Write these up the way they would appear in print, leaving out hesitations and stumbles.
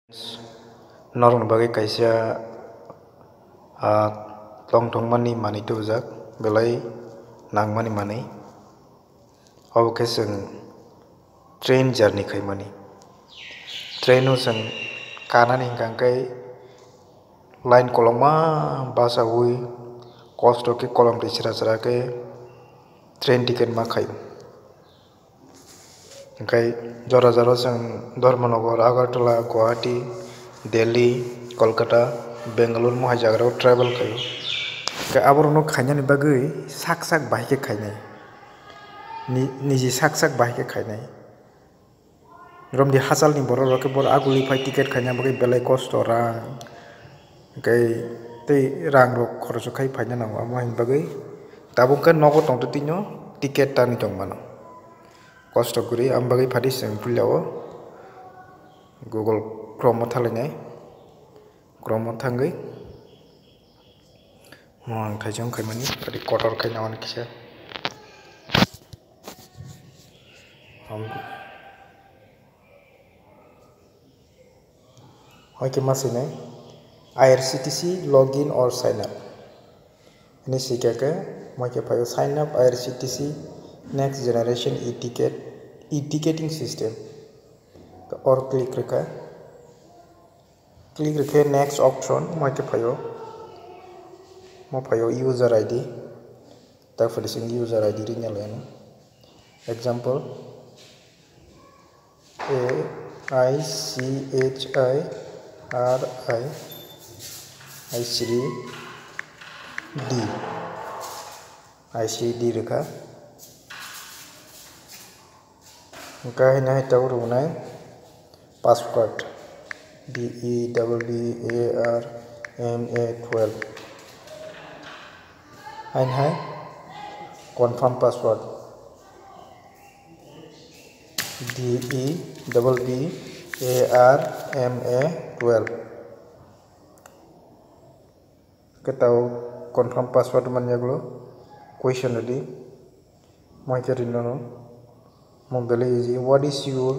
Norong bagai kaisa tong tong mani mani tujak belai nang mani mani obo ke जों train journey खालामनि train जों kanani hingkangkai line kolongma basawi kosto ke kolom tisra sra ke train ticket ma khai hingkai jora jora जों Dharmanagar Agartala Guwahati Delhi Kolkata Bengaluru महाय जाग्रायाव travel खायो के आबरनो खायनायनि बागै साक साक बाहायके खायनाय निजि साक साक बाहायके खायनाय रमदि हासालनि बर'के बर आगुलि फाय टिकेट खायना बागै बेलाय कस्त रां कै तै रां रok खरस खाय फायना नांगौ आमहिन बागै दाबुके नगद तंतो तिनो टिकेट तानि दंमानो कस्त गुरि आम बागै फादि जों फुलियाव गुगल क्रोम थालायनाय क्रोम थांगै खायजों खायमानि फादि कटर खायनावान किसे Hoike masine IRCTC login or sign up. Ini sikake moike payo sign up IRCTC next generation e-ticketing system. Or click reka next option moike payo mo payo user ID. Tak for sing user ID rinya leno. Example ICHIRID reka Maka hina tahu runai password DEBBARMA12 hai confirm password DEBBARMA12 kita confirm password manya glo question ready mai kerino mobile easy what is your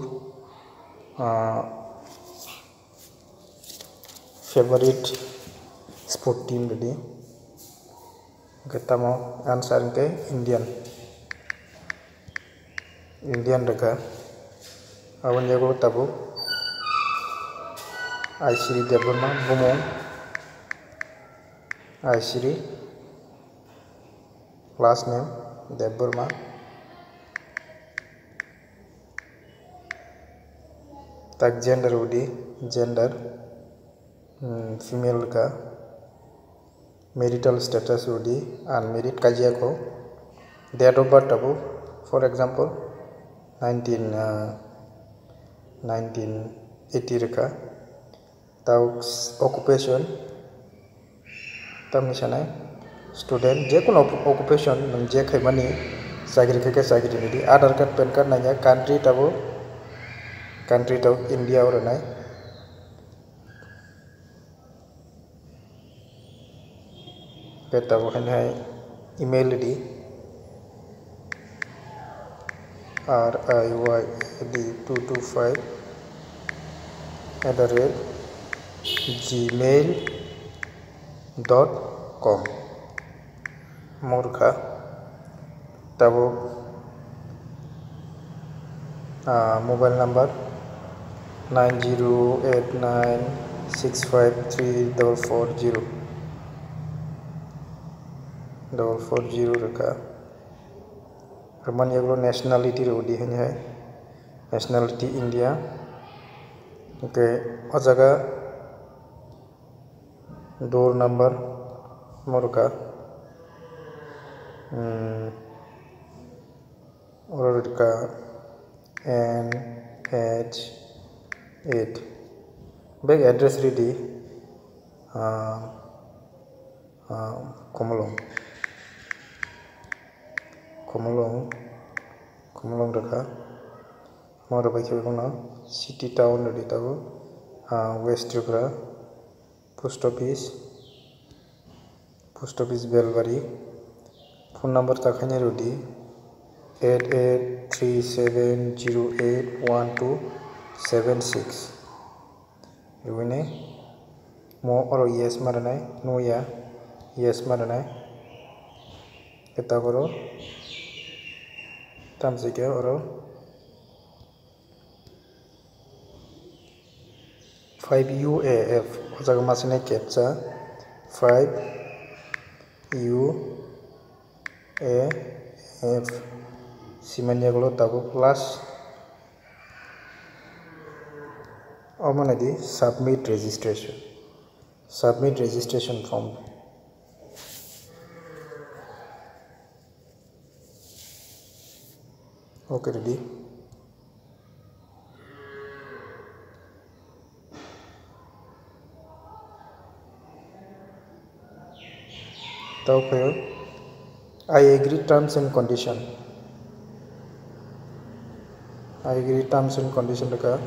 favorite sport team ready kita mau answer ke Indian reka awan jago tabu ICD development bumong ICD last name Deburma tak gender udi gender female ka marital status udi unmarried kajia ko date of birth tabu for example 1980 reka tau occupation tamni sanai student je kono occupation nang je khaimani sagri ke sagri ni aadhar card pan card nanya country tabu India or nai tabu hai email id RIYD225@gmail.com Murkha tabu mobile number 9089634440 reka Herman yaglo nationality rodi hai nationality India okay ajaga door number Murkha Orka NH8 bag address ready Komolong reka mora baiki kono city town ready tabu West Tripura post office Belbari phone number takhanya ready 8837081276 Ini mo oro yes maranai no ya yes maranai kita koro tamsike oro 5 UAF ojaga masine captcha 5 UAF simanya gulo tabu plus omanadi submit registration form okay ready tau kayo I agree terms and condition leka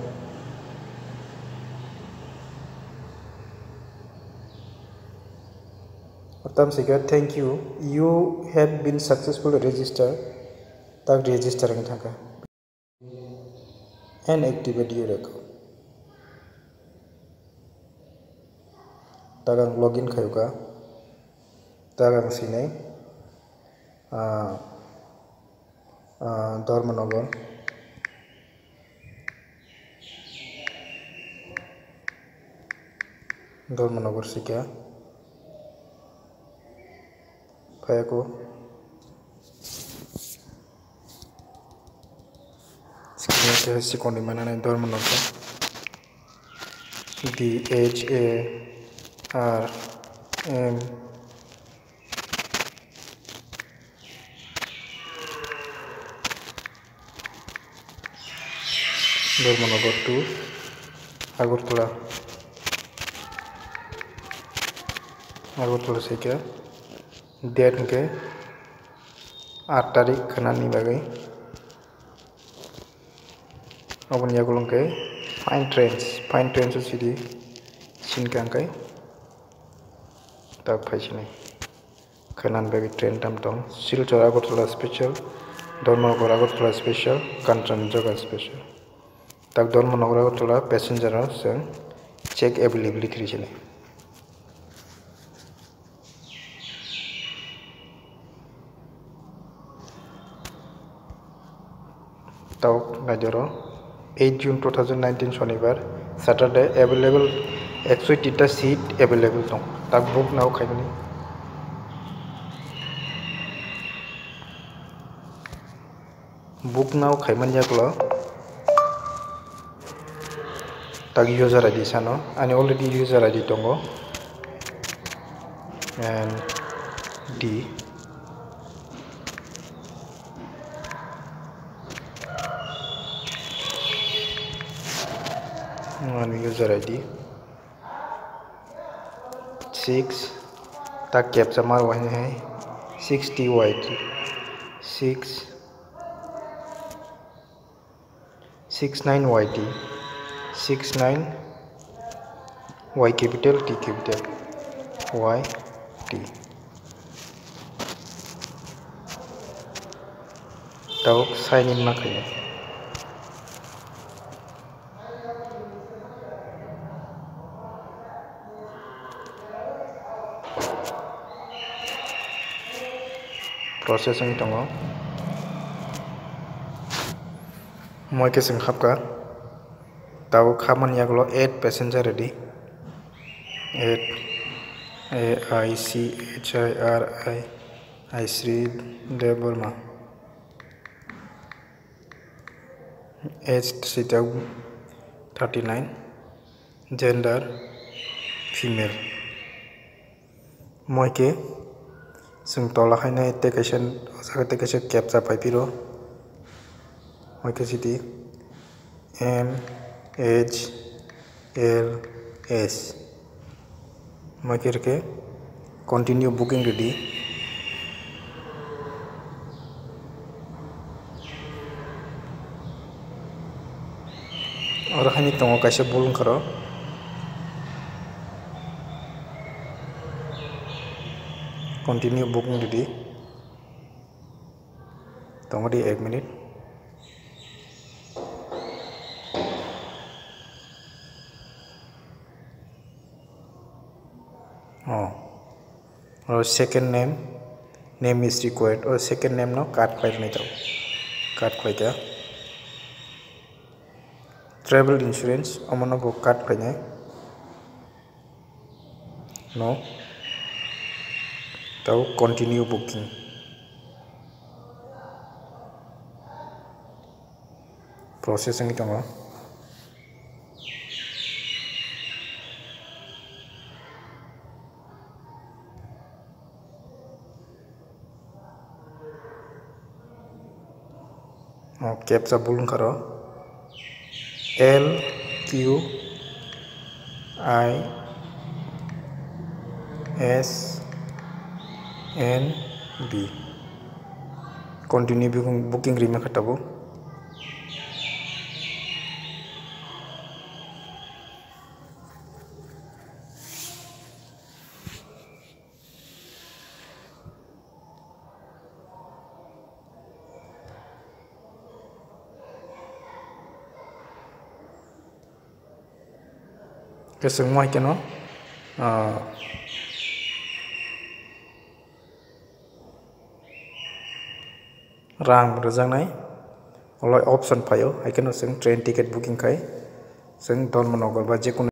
terms leka thank you have been successfully registered tak register ang thaka and activate your account tagang login kayo ka tagang sine Dharmanagar sika kaya ko screen te si kondi mana na Dharmanagar DHARM Dharmanagar 2 Agartala sika date ke 8 tarik khanani bagai abon ya gulung ke fine trains sidi sinkang kai tak phaisini khanan bagai train tam tong Silchar Agartala special Dharmanagar Agartala special Kanchanjunga special tak Dharmanagar Agartala passenger sing check availability khrisini tau najaro 8 June 2019 shonibar Saturday available 130 ta seat available tong tak book now khaimani book now khaiman yaklo tak user ID sano ani already user ID tongo and D one user ID 6 tak captcha mar wahi hai 60 YT 69 YT 69 Y capital T capital Y T tau sign in na khayo processing tongo moi ke sing khapka tau khaman yaklo 8 passenger ready 8 AICHIRI Sri Devarma age seat 39 gender female moi ke sing tola khaina application captcha paipiro moi ke siti MHLS moi ke continue booking ready और हानि tongo kaisa bulung kharo continue booking ready tongo di 1 minute or second name is required or second name no card file nahi tau card file ta travel insurance amano go card file ne no tau continue booking processing tongo captcha bulung karo L Q I S N B continue booking rima khatabu semua keno rang rejangnai oloi option phayo haikeno sing train ticket booking khai sing don monogor ba je